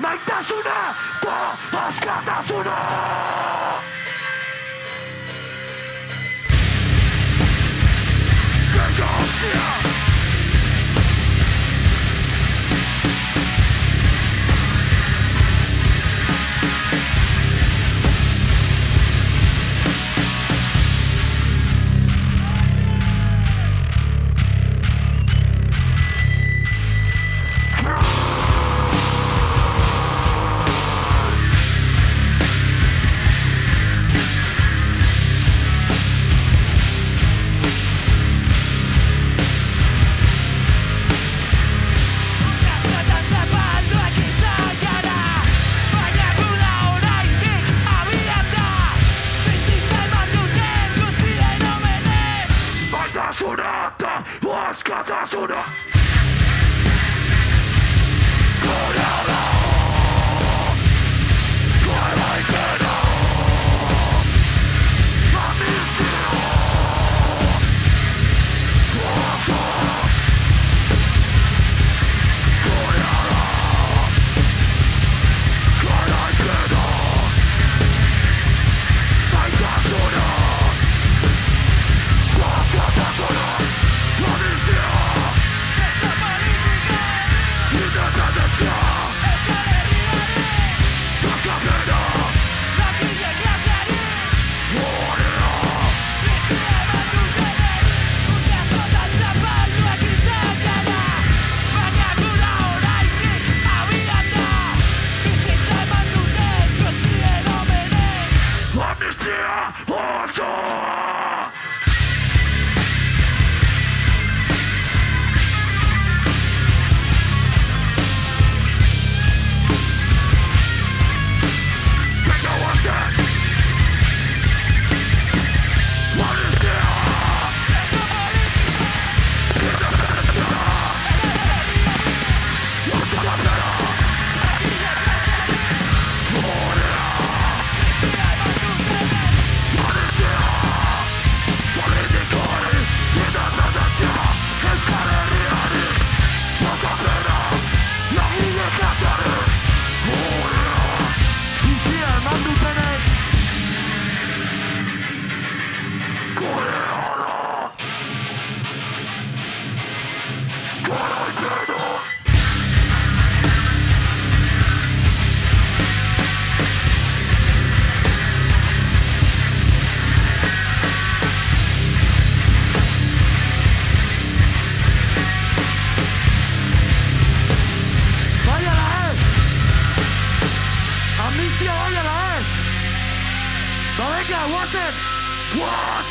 Maitasuna da askatasuna! Venga, hostia! Askatasuna! Korjala! Koelaikena! Amnistia! Osa! Korjala! Koelaikena! Maitasuna! Askatasuna! Amnistia! Independentzia! Bakapena! Langile klaseari! Horrela! Bizia eman dutenek urte askotan zapalduak izan gara baina gura oraindik abian da bizitza eman duten guztien omenez Amnistia osoa! Amnistia vaya la es. Venga, what's it? What?